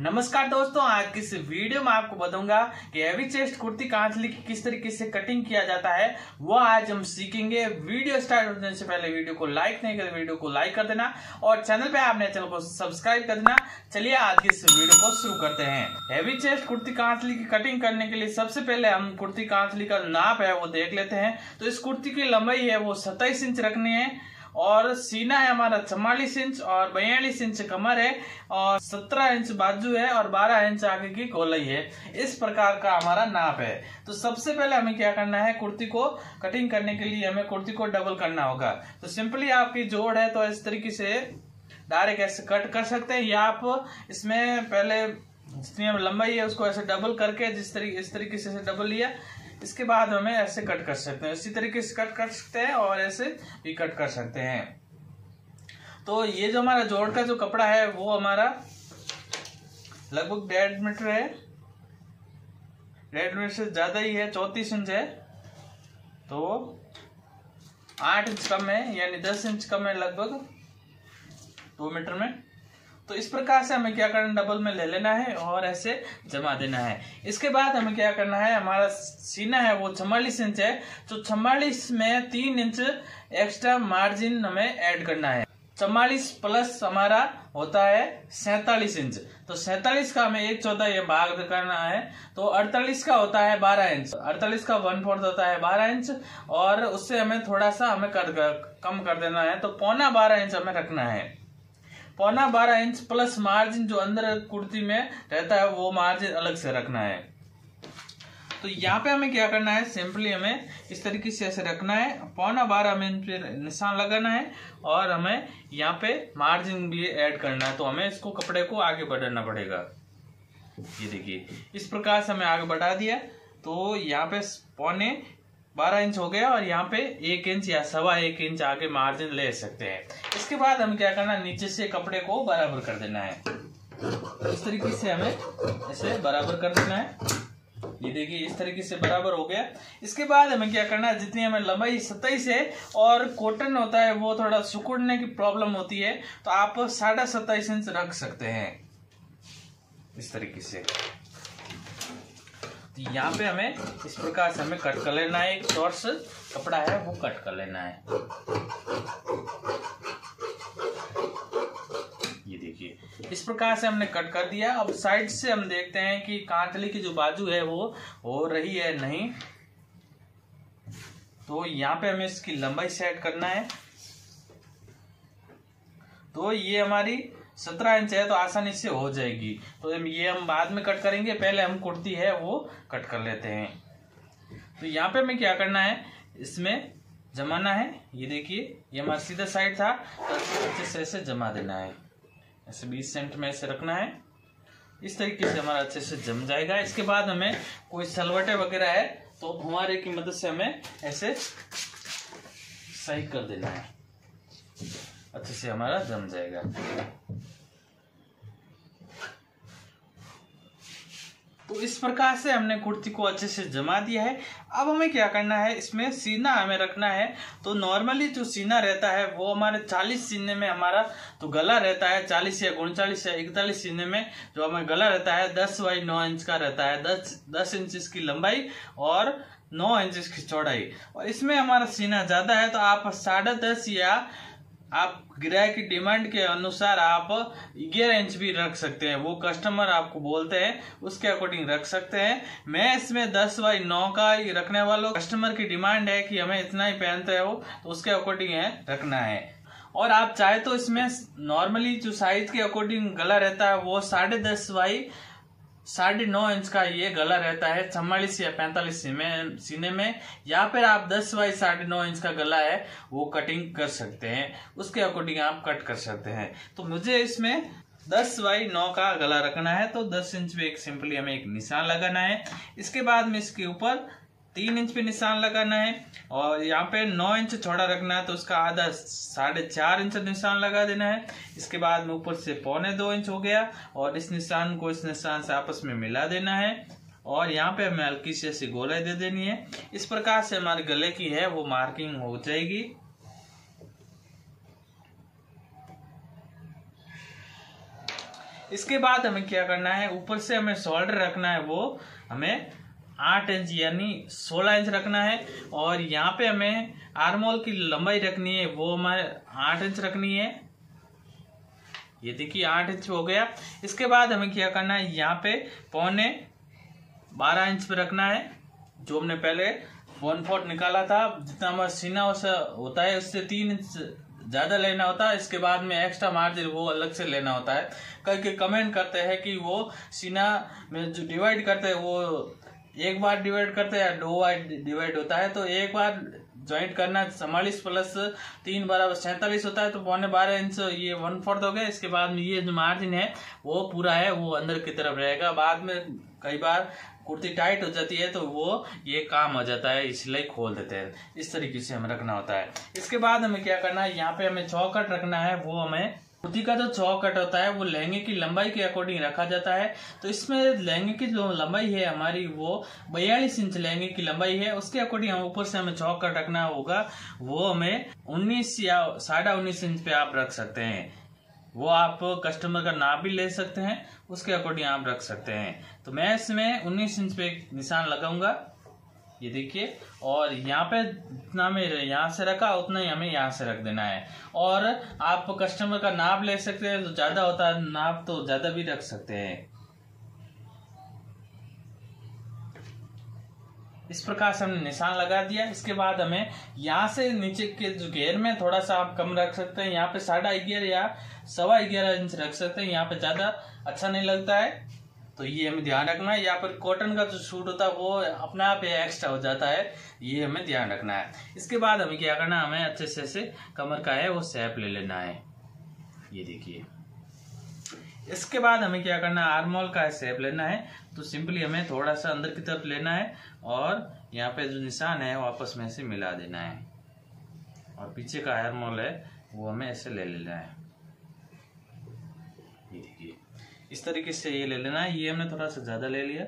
नमस्कार दोस्तों, आज की इस वीडियो में आपको बताऊंगा कि हैवी चेस्ट कुर्ती कांचली की किस तरीके से कटिंग किया जाता है, वो आज हम सीखेंगे। वीडियो स्टार्ट होने से पहले वीडियो को लाइक नहीं कर, वीडियो को लाइक कर देना और चैनल पे आपने चैनल को सब्सक्राइब कर देना। चलिए आज की इस वीडियो को शुरू करते हैं। हैवी चेस्ट कुर्ती कांचली की कटिंग करने के लिए सबसे पहले हम कुर्ती कांचली का नाप है वो देख लेते हैं। तो इस कुर्ती की लंबाई है वो 27 इंच रखनी है और सीना है हमारा 44 इंच और 42 इंच कमर है और 17 इंच बाजू है और 12 इंच आगे की गोलाई है। इस प्रकार का हमारा नाप है। तो सबसे पहले हमें क्या करना है, कुर्ती को कटिंग करने के लिए हमें कुर्ती को डबल करना होगा। तो सिंपली आपकी जोड़ है तो इस तरीके से डायरेक्ट ऐसे कट कर सकते हैं या आप इसमें पहले जितनी लंबाई है उसको ऐसे डबल करके इस तरीके से डबल लिया, इसके बाद हमें ऐसे कट कर सकते हैं। इसी तरीके से कट कर सकते हैं और ऐसे भी कट कर सकते हैं। तो ये जो हमारा जोड़ का जो कपड़ा है वो हमारा लगभग 1.5 मीटर है, 1.5 मीटर से ज्यादा ही है, 34 इंच है। तो 8 इंच कम है, यानी 10 इंच कम है लगभग 2 मीटर में। तो इस प्रकार से हमें क्या करना, डबल में ले लेना है और ऐसे जमा देना है। इसके बाद हमें क्या करना है, हमारा सीना है वो 44 इंच है, तो 44 में 3 इंच एक्स्ट्रा मार्जिन हमें ऐड करना है। 44 प्लस हमारा होता है 47 इंच, तो 47 का हमें 1/4 ये भाग करना है। तो 48 का होता है 12 इंच, 48 का 1/4 होता है 12 इंच और उससे हमें थोड़ा सा हमें कम कर देना है। तो 12.25 इंच हमें रखना है। 12.25 इंच प्लस मार्जिन जो अंदर कुर्ती में रहता है वो मार्जिन अलग से रखना है। तो यहाँ पे हमें क्या करना है, सिंपली हमें इस तरीके से ऐसे रखना है, 12.25 इंच पे निशान लगाना है और हमें यहाँ पे मार्जिन भी ऐड करना है। तो हमें इसको कपड़े को आगे बढ़ाना पड़ेगा। ये देखिए इस प्रकार से हमें आगे बढ़ा दिया। तो यहाँ पे 12.25 इंच हो गया और यहाँ पे 1 इंच या 1.25 इंच आगे मार्जिन ले सकते हैं। इसके बाद हम क्या करना है, नीचे से कपड़े को बराबर कर देना है। इस तरीके से हमें ऐसे बराबर कर देना है। ये देखिए इस तरीके से बराबर हो गया। इसके बाद हमें क्या करना है, जितनी हमें लंबाई 27 है और कॉटन होता है वो थोड़ा सिकुड़ने की प्रॉब्लम होती है, तो आप 27.5 इंच रख सकते हैं इस तरीके से। तो यहाँ पे हमें इस प्रकार से हमें कट कर लेना है। एक शॉर्ट्स कपड़ा है वो कट कर लेना है। ये देखिए इस प्रकार से हमने कट कर दिया। अब साइड से हम देखते हैं कि कांचली की जो बाजू है वो हो रही है नहीं। तो यहाँ पे हमें इसकी लंबाई सेट करना है। तो ये हमारी 17 इंच है तो आसानी से हो जाएगी। तो ये हम बाद में कट करेंगे, पहले हम कुर्ती है वो कट कर लेते हैं। तो यहाँ पे हमें क्या करना है, इसमें जमाना है। ये देखिए ये हमारा सीधा साइड था तो अच्छे से ऐसे जमा देना है। ऐसे 20 सेंट में ऐसे रखना है। इस तरीके से हमारा अच्छे से जम जाएगा। इसके बाद हमें कोई सलवटे वगैरह है तो हमारे की मदद से हमें ऐसे सही कर देना है, अच्छे से हमारा जम जाएगा। तो इस प्रकार से हमने कुर्ती को अच्छे से जमा दिया है। अब हमें क्या करना है, इसमें सीना हमें रखना है। तो नॉर्मली जो सीना रहता है वो हमारे 40 सीने में हमारा तो गला रहता है, 40 या 39 या 41 सीने में जो हमें गला रहता है 10/9 इंच का रहता है। 10 इंच इसकी लंबाई और 9 इंच इसकी चौड़ाई। और इसमें हमारा सीना ज्यादा है तो आप 10.5 या आप ग्राहक की डिमांड के अनुसार आप 11 इंच भी रख सकते हैं। वो कस्टमर आपको बोलते हैं उसके अकॉर्डिंग रख सकते हैं। मैं इसमें 10/9 का ही रखने वाला। कस्टमर की डिमांड है कि हमें इतना ही पहनते हो तो उसके अकॉर्डिंग है रखना है। और आप चाहे तो इसमें नॉर्मली जो साइज के अकॉर्डिंग गला रहता है वो 10.5/9 इंच का ये गला रहता है 44 या 45 सीने में। या फिर आप 10/9 इंच का गला है वो कटिंग कर सकते हैं, उसके अकॉर्डिंग आप कट कर सकते हैं। तो मुझे इसमें 10/9 का गला रखना है तो 10 इंच पे एक सिंपली हमें एक निशान लगाना है। इसके बाद में इसके ऊपर 3 इंच पे निशान लगाना है और यहाँ पे 9 इंच चौड़ा रखना है तो उसका आधा 4.5 इंच निशान लगा देना है। इसके बाद में ऊपर से 1.25 इंच हो गया और इस निशान को इस निशान से आपस में मिला देना है और यहाँ पे हमें हल्की सी ऐसी गोलाई दे देनी है। इस प्रकार से हमारे गले की है वो मार्किंग हो जाएगी। इसके बाद हमें क्या करना है, ऊपर से हमें शोल्डर रखना है, वो हमें 8 इंच यानी 16 इंच रखना है। और यहाँ पे हमें आर्मोल की लंबाई रखनी है, वो हमारे 8 इंच रखनी है। ये देखिए 8 इंच हो गया। इसके बाद हमें क्या करना है, यहाँ पे पौने 12 इंच पे रखना है। जो हमने पहले 1/4 निकाला था, जितना हमारा सीना होता है उससे 3 इंच ज्यादा लेना होता है। इसके बाद में एक्स्ट्रा मार्जिन वो अलग से लेना होता है। कई कमेंट करते हैं कि वो सीना में जो डिवाइड करते हैं वो एक बार डिवाइड करते हैं या 2 बार डिवाइड होता है। तो एक बार ज्वाइंट करना 44 प्लस 3 बराबर 47 होता है। तो पौने 12 इंच ये 1/4 हो गया। इसके बाद में ये जो मार्जिन है वो पूरा है वो अंदर की तरफ रहेगा। बाद में कई बार कुर्ती टाइट हो जाती है तो वो ये काम हो जाता है, इसलिए खोल देते हैं। इस तरीके से हमें रखना होता है। इसके बाद हमें क्या करना है, यहाँ पे हमें चौकट रखना है। वो हमें कुर्ती का जो चौकट होता है वो लहंगे की लंबाई के अकॉर्डिंग रखा जाता है। तो इसमें लहंगे की जो लंबाई है हमारी वो 42 इंच लहंगे की लंबाई है। उसके अकॉर्डिंग हम ऊपर से हमें चौकट रखना होगा। वो हमें 19 या 19.5 इंच पे आप रख सकते हैं। वो आप कस्टमर का नाप भी ले सकते हैं, उसके अकॉर्डिंग आप रख सकते हैं। तो मैं इसमें 19 इंच पे निशान लगाऊंगा, ये देखिए। और यहाँ पे जितना मैं यहाँ से रखा उतना ही हमें यहाँ से रख देना है। और आप कस्टमर का नाप ले सकते हैं, तो ज्यादा होता है नाप तो ज्यादा भी रख सकते हैं। इस प्रकार से हमने निशान लगा दिया। इसके बाद हमें यहाँ से नीचे के जो घेर में थोड़ा सा आप कम रख सकते हैं। यहाँ पे 11.5 या 11.25 इंच रख सकते हैं। यहाँ पे ज्यादा अच्छा नहीं लगता है, तो ये हमें ध्यान रखना है। यहाँ पर कॉटन का जो सूट होता है वो अपने आप एक्स्ट्रा हो जाता है, ये हमें ध्यान रखना है। इसके बाद हमें क्या करना है, हमें अच्छे से कमर का है वो शेप ले लेना है, ये देखिए। इसके बाद हमें क्या करना है, आर्मोल का शेप लेना है। तो सिंपली हमें थोड़ा सा अंदर की तरफ लेना है और यहाँ पे जो निशान है वो आपस में से मिला देना है। और पीछे का आर्मोल है वो हमें ऐसे ले लेना है, ये देखिए। इस तरीके से ये ले लेना है। ये हमने थोड़ा सा ज्यादा ले लिया,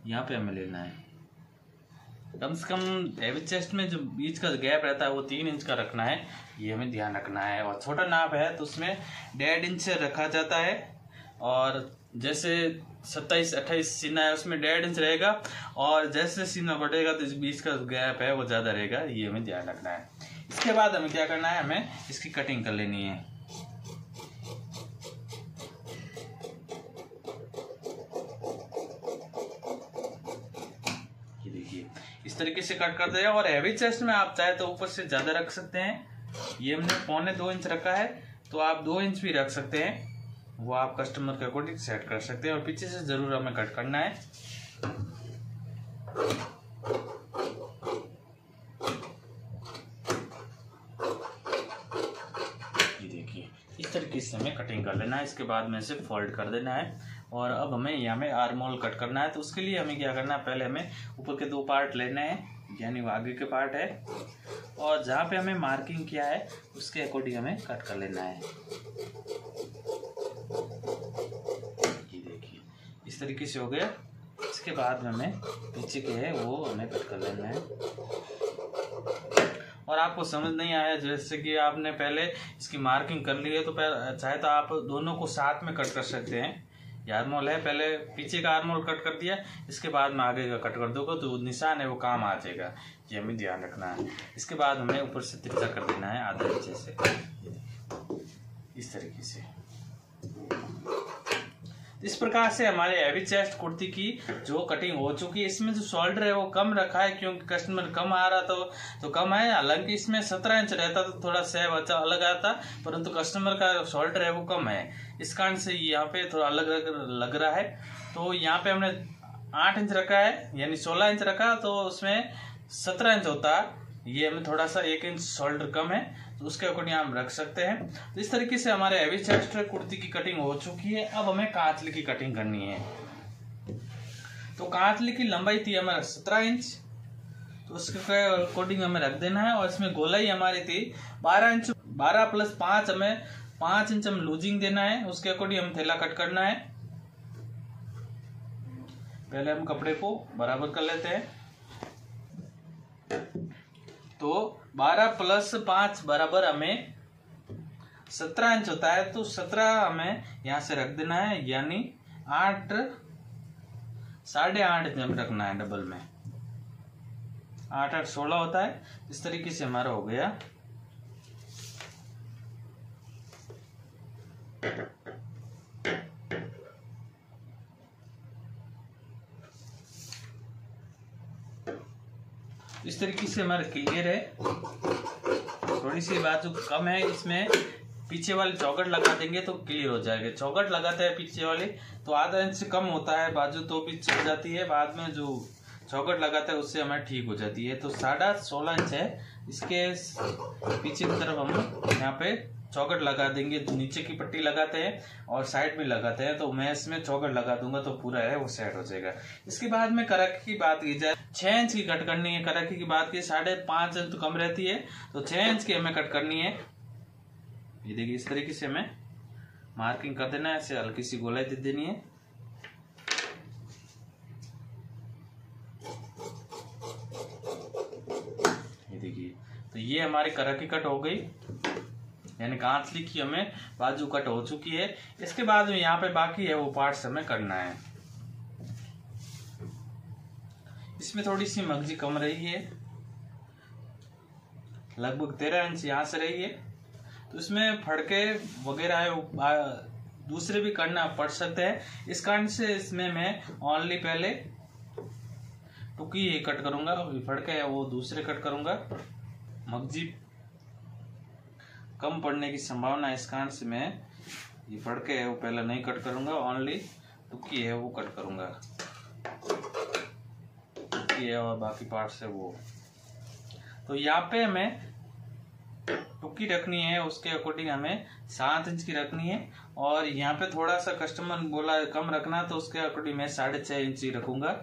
यहाँ पे हमें लेना है। कम से कम हेवी चेस्ट में जो बीच का गैप रहता है वो 3 इंच का रखना है, ये हमें ध्यान रखना है। और छोटा नाप है तो उसमें 1.5 इंच से रखा जाता है। और जैसे 27-28 सीना है उसमें 1.5 इंच रहेगा। और जैसे सीना बढ़ेगा तो इस बीच का गैप है वो ज्यादा रहेगा, ये हमें ध्यान रखना है। इसके बाद हमें क्या करना है, हमें इसकी कटिंग कर लेनी है। ये देखिए इस तरीके से कट कर दे। और हैवी चेस्ट में आप चाहे तो ऊपर से ज्यादा रख सकते हैं। ये हमने 1.25 इंच रखा है, तो आप 2 इंच भी रख सकते हैं, वो आप कस्टमर के अकॉर्डिंग सेट कर सकते हैं। और पीछे से जरूर हमें कट करना है। ये देखिए इस तरीके से हमें कटिंग कर लेना है। इसके बाद में इसे फोल्ड कर देना है। और अब हमें यहाँ में आर्मोल कट करना है। तो उसके लिए हमें क्या करना है, पहले हमें ऊपर के 2 पार्ट लेने हैं, यानी वो आगे के पार्ट है। और जहाँ पे हमें मार्किंग किया है उसके अकॉर्डिंग हमें कट कर लेना है। ये देखिए इस तरीके से हो गया। इसके बाद में हमें पीछे के है वो हमें कट कर लेना है। और आपको समझ नहीं आया, जैसे कि आपने पहले इसकी मार्किंग कर ली है तो चाहे तो आप दोनों को साथ में कट कर सकते हैं। ये आर्मोल है, पहले पीछे का आर्मोल कट कर दिया, इसके बाद में आगे का कट कर दोगे तो निशान है वो काम आ जाएगा, ये हमें ध्यान रखना है। इसके बाद हमें ऊपर से तिरछा कर देना है आधा इंच से, इस तरीके से। इस प्रकार से हमारे हैवी चेस्ट कुर्ती की जो कटिंग हो चुकी है। इसमें जो शोल्डर है वो कम रखा है क्योंकि कस्टमर कम आ रहा तो कम है। हालांकि इसमें 17 इंच रहता तो थोड़ा शेप अच्छा अलग आता, परंतु कस्टमर का शोल्डर है वो कम है, इस कारण से यहाँ पे थोड़ा अलग लग रहा है। तो यहाँ पे हमने 8 इंच रखा है, यानी 16 इंच रखा, तो उसमें 17 इंच होता। ये हमें थोड़ा सा 1 इंच शोल्डर कम है, तो उसके अकॉर्डिंग हम रख सकते हैं। तो इस तरीके से हमारे हैवी चेस्ट कुर्ती की कटिंग हो चुकी है। अब हमें कांचली की कटिंग करनी है। तो कांचली की लंबाई थी हमारा 17 इंच, तो उसके अकॉर्डिंग हमें रख देना है। और इसमें गोलाई हमारी थी 12 इंच, 12 प्लस 5 हमें 5 इंच हम लूजिंग देना है, उसके अकॉर्डिंग हम थैला कट करना है। पहले हम कपड़े को बराबर कर लेते हैं। तो 12 प्लस 5 बराबर हमें 17 इंच होता है, तो 17 हमें यहाँ से रख देना है, यानी 8 8.5 इंच हमें रखना है डबल में। 8 8 16 होता है। इस तरीके से हमारा हो गया। इस तरीके से हमारा क्लियर है। थोड़ी सी बाजू कम है, इसमें पीछे वाली चौकट लगा देंगे तो क्लियर हो जाएगा। चौकट लगाते हैं पीछे वाली तो आधा इंच से कम होता है बाजू, तो भी चल जाती है। बाद में जो चौकट लगाता है उससे हमें ठीक हो जाती है। तो 16.5 इंच है, इसके पीछे की तरफ हम यहाँ पे चौकट लगा देंगे। नीचे की पट्टी लगाते हैं और साइड में लगाते हैं, तो मैं इसमें चौकट लगा दूंगा तो पूरा है वो सेट हो जाएगा। इसके बाद में कराकी की बात की जाए, 6 इंच की कट करनी है। कराकी की बात की 5.5 इंच तो कम रहती है, तो 6 इंच की हमें कट करनी है। ये देखिए इस तरीके से हमें मार्किंग कर देना है, ऐसे हल्की सी गोलाई दे देनी है। ये देखिए, तो ये हमारी कराकी कट हो गई, यानी कांचली की हमें बाजू कट हो चुकी है। इसके बाद में यहाँ पे बाकी है वो पार्ट्स हमें करना है। इसमें थोड़ी सी मगजी कम रही है, लगभग 13 इंच यहाँ से रही है, तो इसमें फड़के वगैरह है दूसरे भी करना पड़ सकते हैं। इस कारण से इसमें मैं ओनली पहले टुकी ही कट करूंगा, फड़के है वो दूसरे कट करूंगा। मगजी कम पड़ने की संभावना है, इस कारण से मैं ये फड़के है वो पहले नहीं कट करूंगा, ओनली टुकी है वो कट करूंगा। टुकी है और बाकी पार्ट्स है वो। तो यहाँ पे हमें टुकी रखनी है, उसके अकॉर्डिंग हमें 7 इंच की रखनी है। और यहाँ पे थोड़ा सा कस्टमर बोला कम रखना, तो उसके अकॉर्डिंग मैं 6.5 इंच ही रखूंगा।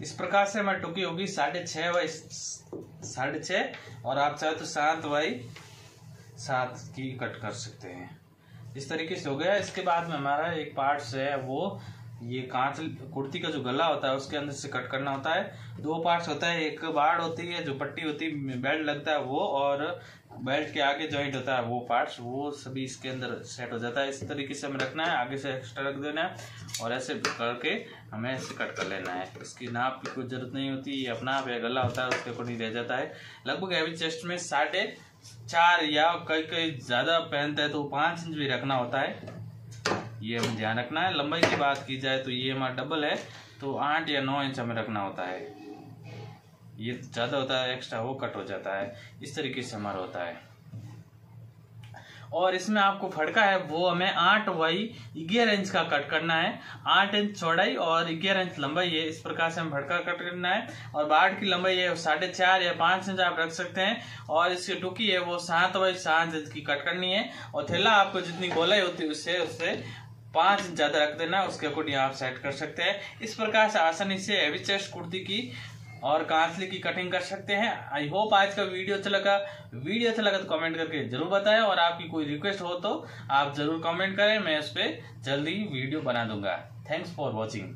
इस प्रकार से हमारी टुकी होगी 6.5 बाई 6.5, और आप चाहे तो 7 बाई 7 की कट कर सकते हैं। इस तरीके से हो गया। इसके बाद में हमारा एक पार्ट है वो ये कांच कुर्ती का जो गला होता है उसके अंदर से कट करना होता है। 2 पार्ट्स होता है, एक बाड़ होती है जो पट्टी होती है, बेल्ट लगता है वो, और बेल्ट के आगे जॉइंट होता है वो पार्ट्स, वो सभी इसके अंदर सेट हो जाता है। इस तरीके से हमें रखना है, आगे से एक्स्ट्रा रख देना है और ऐसे करके हमें ऐसे कट कर लेना है। इसकी नाप की कोई जरूरत नहीं होती, ये अपना आप गला होता है उसके अकॉर्डिंग रह जाता है। लगभग हैवी चेस्ट में 4.5 या कई ज्यादा पहनता है तो 5 इंच भी रखना होता है, ये हमें ध्यान रखना है। लंबाई की बात की जाए तो ये हमारा डबल है, तो 8 या 9 इंच हमें रखना होता है। ये ज्यादा होता है एक्स्ट्रा वो कट हो जाता है। इस तरीके से हमारा होता है। और इसमें आपको फड़का है वो हमें 8 बाई 11 इंच का कट करना है। 8 इंच चौड़ाई और 11 इंच लंबाई है, इस प्रकार से हमें फड़का कट करना है। और बाड़ की लंबाई है 4.5 या 5 इंच आप रख सकते हैं। और इसकी टुकी है वो 7 बाई 7 इंच की कट करनी है। और थैला आपको जितनी गोलाई होती है उससे 5 इंच ज्यादा रख देना, उसके अकॉर्डिंग आप सेट कर सकते हैं। इस प्रकार से आसानी से हैवी चेस्ट कुर्ती की और कांचली की कटिंग कर सकते हैं। आई होप आज का वीडियो अच्छा लगा। वीडियो अच्छा लगा तो कमेंट करके जरूर बताएं, और आपकी कोई रिक्वेस्ट हो तो आप जरूर कमेंट करें, मैं उस पर जल्दी वीडियो बना दूंगा। Thanks for watching.